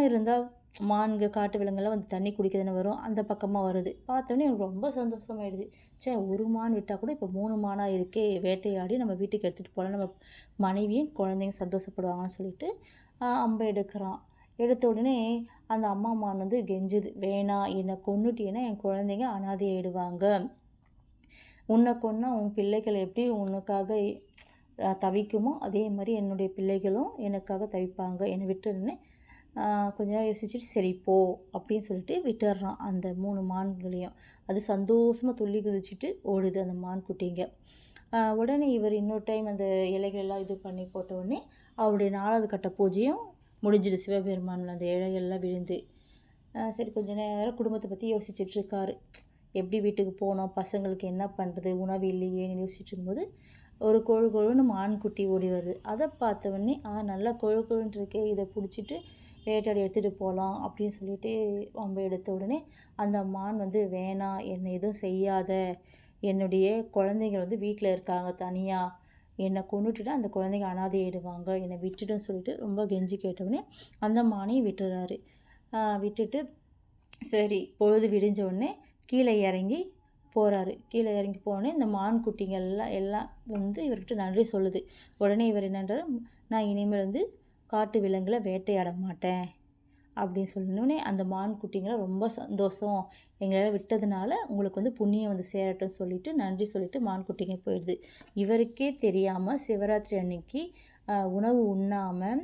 இருந்தால் மான்க காட்டு விலங்குலாம் வந்து தண்ணி குடிக்க தானே வரும். அந்த பக்கமாக வருது. பார்த்தோன்னே எனக்கு ரொம்ப சந்தோஷமாயிடுது. ச்சே, ஒரு மான் விட்டால் கூட இப்போ 3 மானாக இருக்கே, வேட்டையாடி நம்ம வீட்டுக்கு எடுத்துகிட்டு போகலாம், நம்ம மனைவியும் குழந்தைங்க சந்தோஷப்படுவாங்கன்னு சொல்லிட்டு அம்பை எடுக்கிறான். எடுத்த உடனே அந்த அம்மா மான் வந்து கெஞ்சுது, வேணாம், என்னை கொன்னுட்டீன்னா என் குழந்தைங்க அனாதை ஆயிடுவாங்க. உன்னை கொன்னா உன் பிள்ளைகள் எப்படி உனக்காக தவிக்குமோ அதே மாதிரி என்னுடைய பிள்ளைகளும் எனக்காக தவிப்பாங்க, என்னை விட்டுருன்னு கொஞ்ச நேரம் யோசிச்சுட்டு சரி போ அப்படின்னு சொல்லிட்டு விட்டுடுறான் அந்த 3 மான்களையும். அது சந்தோஷமாக துள்ளி குதிச்சுட்டு ஓடுது அந்த மான் குட்டிங்க. உடனே இவர் இன்னொரு டைம் அந்த இலைகள் எல்லாம் இது பண்ணி போட்ட உடனே அவருடைய 4வது கட்ட பூஜையும் முடிஞ்சிடு. சிவபெருமான் அந்த இலைகள்லாம் விழுந்து சரி கொஞ்ச நேரம் குடும்பத்தை பற்றி யோசிச்சுட்டு இருக்காரு. எப்படி வீட்டுக்கு போனோம், பசங்களுக்கு என்ன பண்ணுறது, உணவு இல்லையேன்னு யோசிச்சுட்டு இருக்கும்போது ஒரு கொழுன்னு மான்குட்டி ஓடி வருது. அதை பார்த்த உடனே நல்லா கொழுன்னு இருக்கே, இதை பிடிச்சிட்டு வேட்டையாடி எடுத்துகிட்டு போகலாம் அப்படின்னு சொல்லிட்டு வம்பை எடுத்த உடனே அந்த மான் வந்து வேணாம், என்னை எதுவும் செய்யாத, என்னுடைய குழந்தைங்க வந்து வீட்டில் இருக்காங்க தனியாக, என்னை கொண்டுட்டுட்டா அந்த குழந்தைங்க அனாதை ஆயிடுவாங்க, என்னை விட்டுட்டுன்னு சொல்லிட்டு ரொம்ப கெஞ்சி கேட்டவுடனே அந்த மானையும் விட்டுறாரு. விட்டுட்டு சரி பொழுது விடிஞ்ச உடனே கீழே இறங்கி போகிறாரு. கீழே இறங்கி போனோடனே இந்த மான் குட்டிங்கள் எல்லாம் வந்து இவர்கிட்ட நன்றி சொல்லுது. உடனே இவர் என்னன்றாரு, நான் இனிமேல் வந்து காட்டு விலங்குகளை வேட்டையாட மாட்டேன் அப்படின்னு சொன்னோடனே அந்த மான் குட்டிங்களாம் ரொம்ப சந்தோஷம், எங்களால் விட்டதுனால உங்களுக்கு வந்து புண்ணியம் வந்து சேரட்டும் சொல்லிட்டு நன்றி சொல்லிட்டு மான் குட்டிங்க போயிடுது. இவருக்கே தெரியாமல் சிவராத்திரி அன்னைக்கு உணவு உண்ணாமல்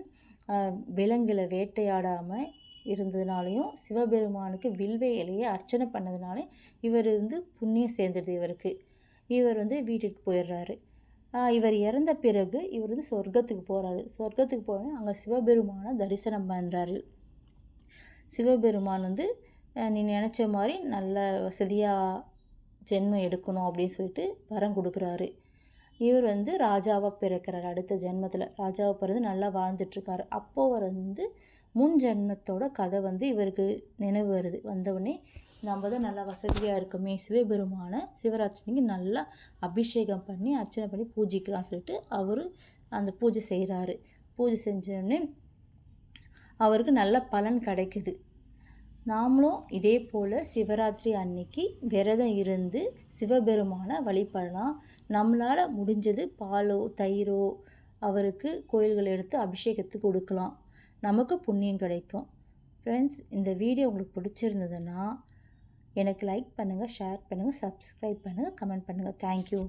விலங்குகளை வேட்டையாடாமல் இருந்ததுனாலையும் சிவபெருமானுக்கு வில்வ இலையை அர்ச்சனை பண்ணதுனால இவர் வந்து புண்ணியம் சேர்ந்தது இவருக்கு. இவர் வந்து வீட்டுக்கு போயிடுறாரு. இவர் இறந்த பிறகு இவர் வந்து சொர்க்கத்துக்கு போகிறாரு. சொர்க்கத்துக்கு போனோடனே அங்கே சிவபெருமானை தரிசனம் பண்ணுறாரு. சிவபெருமான் வந்து நீ நினச்ச மாதிரி நல்ல வசதியாக ஜென்மம் எடுக்கணும் அப்படின்னு சொல்லிட்டு வரம் கொடுக்குறாரு. இவர் வந்து ராஜாவாக பிறக்கிறார். அடுத்த ஜென்மத்தில் ராஜாவாக பிறந்து நல்லா வாழ்ந்துட்டுருக்காரு. அப்போது அவர் வந்து முன் ஜென்மத்தோட கதை வந்து இவருக்கு நினைவு வருது. வந்தவுடனே நம்ம தான் நல்லா வசதியாக இருக்கோமே, சிவபெருமான சிவராத்திரிக்கு நல்லா அபிஷேகம் பண்ணி அர்ச்சனை பண்ணி பூஜிக்கலாம் சொல்லிட்டு அவர் அந்த பூஜை செய்கிறாரு. பூஜை செஞ்சோடனே அவருக்கு நல்ல பலன் கிடைக்குது. நாமளும் இதே போல் சிவராத்திரி அன்னைக்கு விரதம் இருந்து சிவபெருமானை வழிபடலாம். நம்மளால் முடிஞ்சது பாலோ தயிரோ அவருக்கு கோயில்கள் எடுத்து அபிஷேகத்துக்கு கொடுக்கலாம், நமக்கு புண்ணியம் கிடைக்கும். ஃப்ரெண்ட்ஸ், இந்த வீடியோ உங்களுக்கு பிடிச்சிருந்ததுன்னா எனக்கு லைக் பண்ணுங்கள், ஷேர் பண்ணுங்கள், சப்ஸ்கிரைப் பண்ணுங்கள், கமெண்ட் பண்ணுங்கள். தேங்க்யூ.